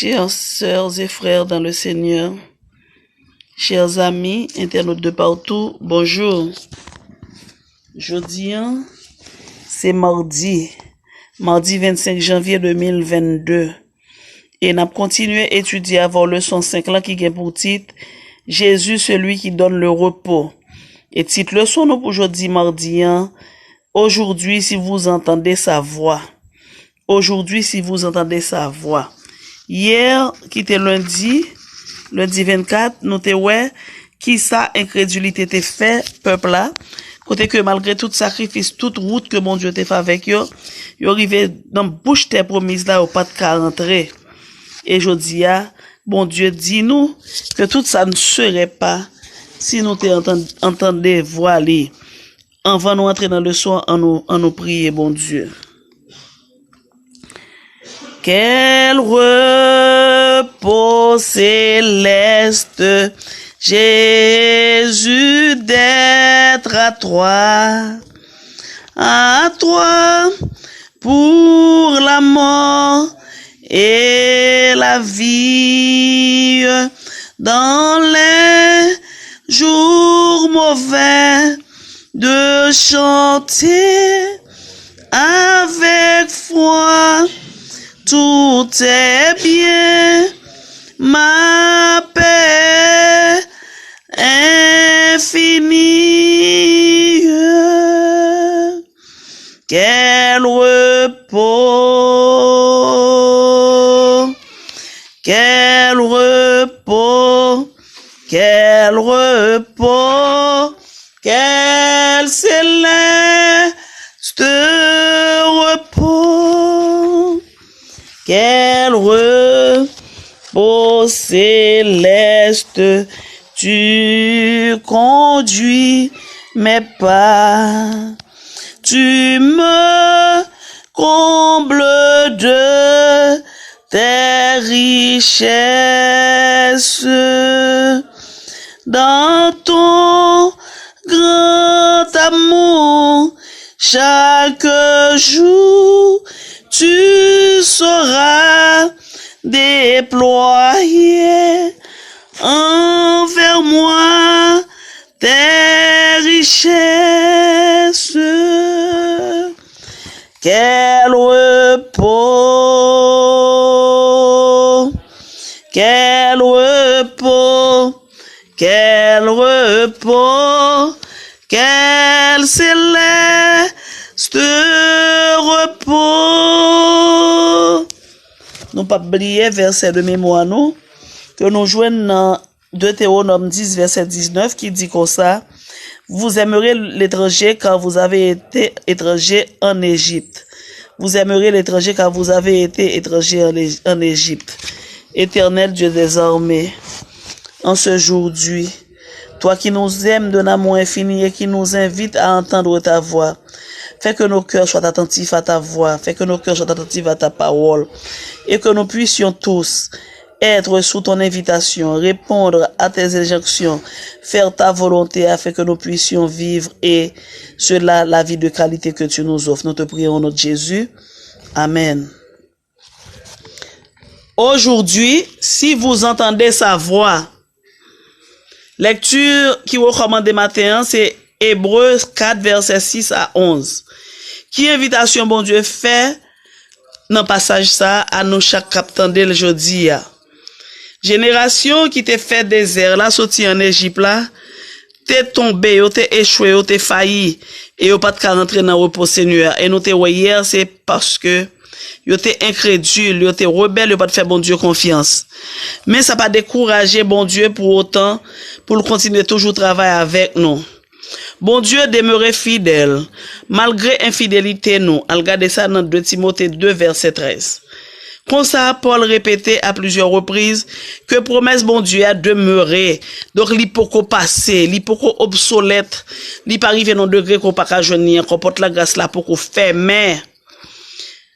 Chères sœurs et frères dans le Seigneur, chers amis, internautes de partout, bonjour. Jeudi, c'est mardi 25 janvier 2022. Et nous continuons à étudier avant leçon 5 là qui gagne pour titre Jésus, celui qui donne le repos. Et titre leçon nous pour aujourd'hui mardi, aujourd'hui si vous entendez sa voix. Aujourd'hui si vous entendez sa voix. Hier, qui était lundi 24, nous te ouais, qui sa incrédulité te fait, peuple là, côté que malgré tout sacrifice, toute route que mon Dieu te fait avec yo arrivé dans bouche tes promises là, au pas de qu'à rentrer. Et je dis, bon Dieu dit nous, que tout ça ne serait pas, si nous te entendez voix li. On va nous entrer dans le soir, en nous prier, bon Dieu. Quel repos céleste, Jésus, d'être à toi, pour la mort et la vie, dans les jours mauvais, de chanter avec foi. Tout est bien, ma paix infinie. Quel repos, quel repos, quel repos, quel céleste repos. Quel repos céleste, tu conduis mes pas, tu me combles de tes richesses, dans ton grand amour, chaque jour, tu sauras déployer envers moi tes richesses. Quel repos, quel repos, quel repos, quel céleste repos. Nous pas oublier verset de mémoire nous que nous joignons dans Deutéronome 10 verset 19 qui dit comme ça: vous aimerez l'étranger car vous avez été étranger en Égypte. Vous aimerez l'étranger car vous avez été étranger en Égypte. Éternel Dieu des armées, en ce jour-là, toi qui nous aimes d'un amour infini et qui nous invite à entendre ta voix, fais que nos cœurs soient attentifs à ta voix, fais que nos cœurs soient attentifs à ta parole, et que nous puissions tous être sous ton invitation, répondre à tes injonctions, faire ta volonté afin que nous puissions vivre et cela la vie de qualité que tu nous offres. Nous te prions au nom de Jésus. Amen. Aujourd'hui, si vous entendez sa voix, lecture qui recommande matin, c'est Hébreux 4, verset 6 à 11. Qui invitation, bon Dieu, fait dans passage ça à nous chaque capitaine le jeudi. Génération qui t'est fait désert, là, sorti en Égypte, là, t'es tombé, t'es échoué, t'es failli, et t'es pas de rentrer dans le repos Seigneur. Et nous t'es hier, c'est parce que yo t'es incrédule, yo t'es rebelle, yo pas de faire bon Dieu confiance. Mais ça pas décourager bon Dieu pour autant, pour le continuer toujours travailler avec nous. Bon Dieu demeurait fidèle, malgré infidélité nous. Regardez ça dans 2 Timothée 2 verset 13. Comme ça, Paul répétait à plusieurs reprises que promesse bon Dieu a demeuré. Donc, l'hypoco passé, l'hypoco obsolète, l'hypo arrivé dans degré qu'on pas qu'à joindre, qu'on porte la grâce là pour qu'on fait, mais,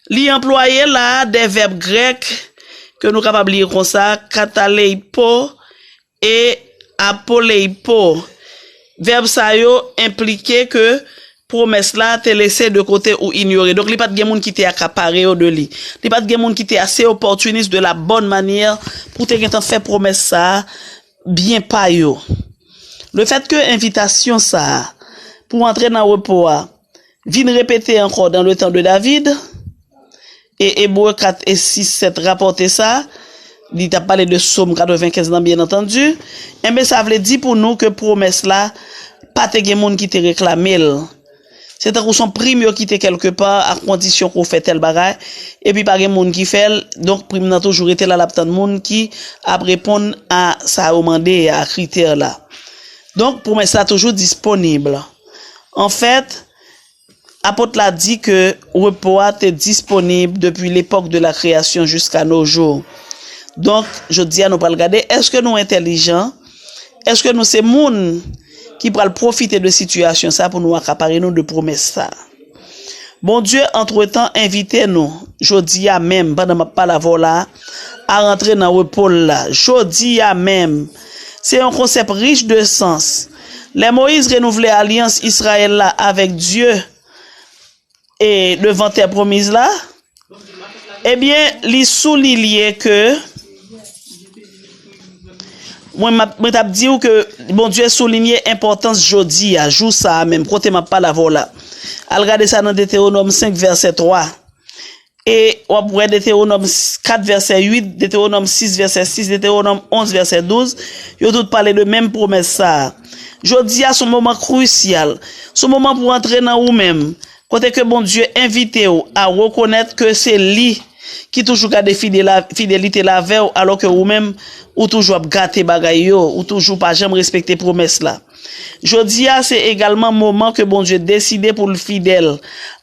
l'y employé là des verbes grecs que nous capables de lire comme ça, kataleipo et apoleipo. Verbe ça yo impliqué que promesse là te laissé de côté ou ignoré. Donc, il n'y a pas de monde qui t'est accaparé au de lui. Il n'y a pas de monde qui t'est assez opportuniste de la bonne manière pour te faire promesse ça, bien pas yo. Le fait que invitation ça, pour entrer dans le repos, vient répéter encore dans le temps de David, et Hébreux 4 et 6, 7 rapporter ça, il t'a parlé de Psaume 95 bien entendu, et bien ça veut dire pour nous que promesse là, pas te gen moun qui te réclamé. C'est un son prime qui te quelque part à condition qu'on fait tel bagay, et puis pas gen moun qui fait, donc prime n'a toujours été là la tant moun qui a répondre à ça demandé à critère là. Donc promesse là toujours disponible. En fait, apôtre l'a dit que repos est disponible depuis l'époque de la création jusqu'à nos jours. Donc, je dis à nous pas regarder, est-ce que nous intelligents? Est-ce que nous c'est moun qui pral profiter de situation ça pour nous accaparer nous de promesses ça? Bon Dieu, entre-temps, invitez nous, jodi à même, pendant ma parole là, à rentrer dans le repos là. Jodi à même. C'est un concept riche de sens. Les Moïse renouvelait alliance Israël là avec Dieu et devant terre promise là, eh bien, li souligne que moi t'a dit que bon Dieu souligné importance jodi à jour ça même côté m'a pas la voilà. Al regarder ça dans Deutéronome 5 verset 3. Et on pourrait Deutéronome 4 verset 8, Deutéronome 6 verset 6, Deutéronome 11 verset 12, yo tout parler de même promesse ça. Jodi à son moment crucial, son moment pour entrer dans ou même. Côté que bon Dieu invite ou à reconnaître que c'est lui qui toujours garde fidélité la veille alors que ou même ou toujours gâter bagay yo ou toujours pas jamais respecter promesse là. Jodi a c'est également moment que bon Dieu décider pour le fidèle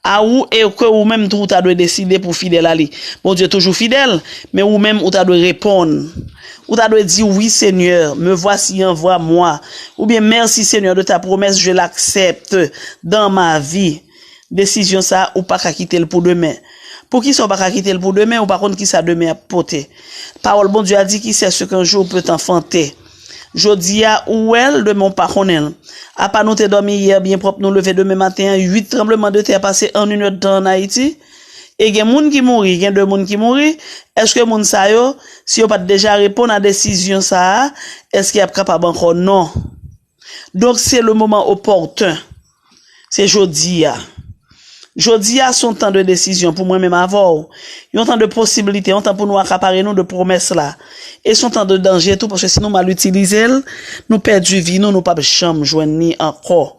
à ou et que ou même tout t'a doit décider pour fidèle à lui. Bon Dieu toujours fidèle mais ou même ou t'a doit répondre. Ou t'a doit dire oui Seigneur, me voici envoie-moi ou bien merci Seigneur de ta promesse, je l'accepte dans ma vie. Décision ça ou pas qu'à quitter le pour demain. Pour qui sont pas qu'à quitter le pour demain ou par contre qui ça demain à porter. Parole bon Dieu a dit qui sait ce qu'un jour peut enfanter. Jodi a ou elle de mon paronel. A pas nous te dormi hier bien propre nous lever demain matin 8 tremblements de terre passé en une heure dans Haïti. Et gen moun qui mouri, gen deux moun qui mouri. Est-ce que moun sa yo si yo pas déjà répondre à décision ça, est-ce qu'il est capable encore non. Donc c'est le moment opportun. C'est jodi a. Jodi a son temps de décision pour moi-même avant. Yon temps de possibilité, yon temps pour nous accaparer nous de promesses là. Et son temps de danger tout parce que si nous mal utiliser, nous perdu vie, nous pas jamais joindre ni encore.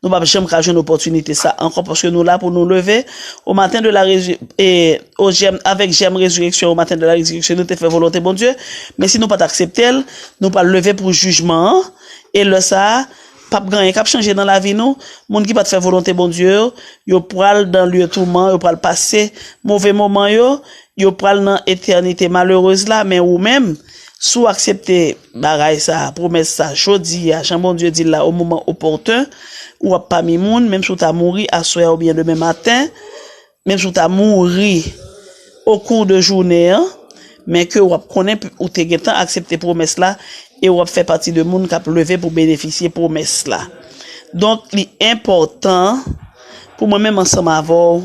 Nous pas jamais cacher une opportunité ça encore parce que nous là pour nous lever au matin de la et au gemme avec gemme résurrection au matin de la résurrection nous te fait volonté bon Dieu. Mais si nous pas accepter, nous pas lever pour jugement et le ça pas grand cap changer dans la vie nous monde qui pas faire volonté bon Dieu yo pral dans lieu tourment yo pral passer mauvais moment yo pral dans éternité malheureuse là mais ou même sous accepter bagaille ça promesse ça jodi a bon Dieu dit là au moment opportun ou pas mi monde même si tu as mouru à soir ou bien demain matin même si tu as mouru au cours de journée mais que ou connaît ou te getan accepter promesse là et on fait partie de monde qui a levé pour bénéficier promesse là. Donc l'important pour moi-même ensemble avant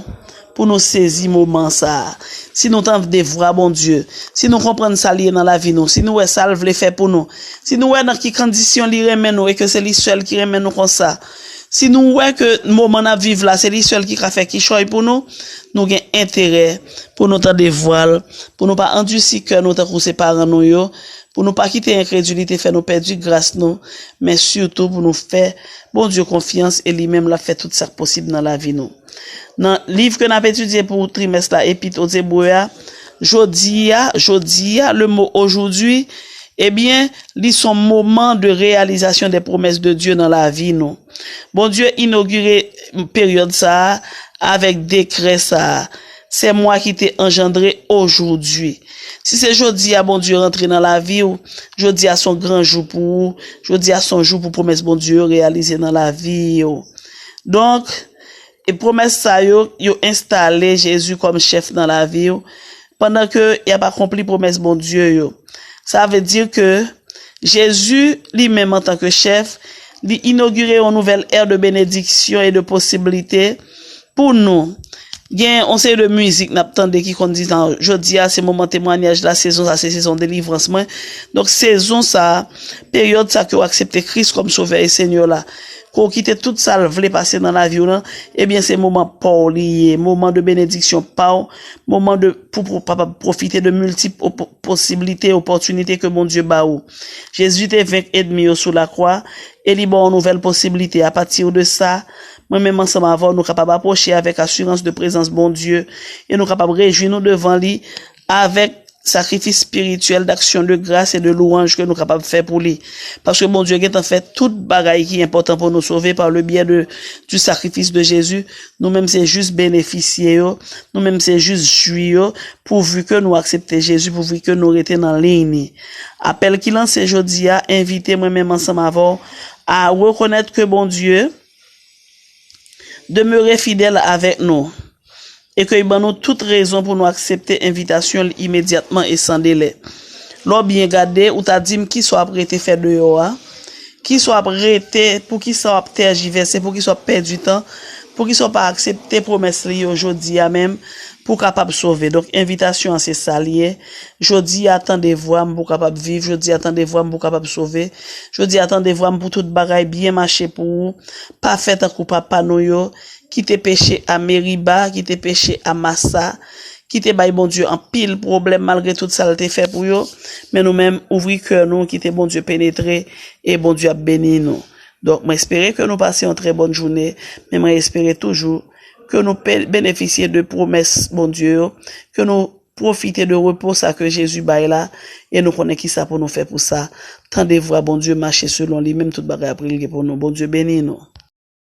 pour nous saisir moment ça. Si nous t'en dévouer bon Dieu, si nous comprenons ça lié dans la vie nous, si nous ouais ça le fait pour nous, si nous ouais dans qui condition li remet nous et que c'est lui seul qui remet nous comme ça. Si nous ouais que moment à vivre là, c'est lui seul qui a fait qui choix pour nous, nous avons intérêt pour nous t'en dévoiler, pour nous pas endurcir cœur nous tant que parents nous yo. Pour nous pas quitter incrédulité, faire nous perdre grâce nous, mais surtout pour nous faire, bon Dieu, confiance et lui-même l'a fait tout ça possible dans la vie nous. Dans le livre que nous avons étudié pour trimestre là, Épître aux Hébreux, jodi a, le mot aujourd'hui, eh bien, lit son moment de réalisation des promesses de Dieu dans la vie nous. Bon Dieu inauguré une période ça, avec décret ça. C'est moi qui t'ai engendré aujourd'hui. Si c'est jodi à bon Dieu rentrer dans la vie ou jodi à son grand jour pour jodi à son jour pour promesse bon Dieu réaliser dans la vie ou. Donc et promesse ça yo installé Jésus comme chef dans la vie ou, pendant que il a pas accompli promesse bon Dieu yo. Ça veut dire que Jésus lui-même en tant que chef, d'inaugurer une nouvelle ère de bénédiction et de possibilités pour nous. Bien, on sait de musique, n'attendez qui qu'on dit dans jeudi c'est moment témoignage la saison ça c'est saison délivrance moi. Donc saison ça période ça que vous acceptez Christ comme sauveur et Seigneur là. Qu'on quitte tout ça le voulait passer dans la vie là, eh bien c'est moment pour lié, moment de bénédiction pas moment de pour profiter de multiples possibilités, opportunités que mon Dieu ba ou. Jésus était vaincu ennemi sur la croix et il bon une nouvelle possibilité à partir de ça. Moi-même ensemble avant nous capables approcher avec assurance de présence bon Dieu et nous capables réjouir nous devant lui avec sacrifice spirituel d'action de grâce et de louange que nous capables faire pour lui parce que bon Dieu a en fait toute bagaille qui est important pour nous sauver par le biais du sacrifice de Jésus. Nous-mêmes c'est juste bénéficier nous-mêmes c'est juste jouir pourvu que nous accepter Jésus, pourvu que nous rester dans ligne. Appel qui lance aujourd'hui à inviter moi-même ensemble avant à reconnaître que bon Dieu demeurer fidèle avec nous et que il nous toute raison pour nous accepter invitation immédiatement et sans délai. L'on bien garder ou t'a dit qui soit prêté faire dehors, qui soit prêté pour qui soit tergiversé, pour qui soit perdre du temps, pour qui soit pas accepter promesse li aujourd'hui même pour capable sauver. Donc invitation c'est ça lié. Jodi attendez voir pour capable vivre, jodi attendez voir pour capable sauver. Jodi attendez voir pour toute bagaille bien marcher pour vous, pas fait un coup papa nou yo, qui te péché à Meriba, qui te péché à Massa, qui te bail bon Dieu en pile problème malgré tout ça le te fait pour yo, mais nous même ouvrir cœur nous qui te bon Dieu pénétrer et bon Dieu a béni nous. Donc moi espérer que nous passions une très bonne journée, mais moi espérer toujours que nous bénéficions de promesses bon Dieu, que nous profiter de repos ça que Jésus baille là et nous connaissons qui ça pour nous faire pour ça. Tendez-vous à bon Dieu marcher selon lui même toute bagarre après pour nous. Bon Dieu béni nous.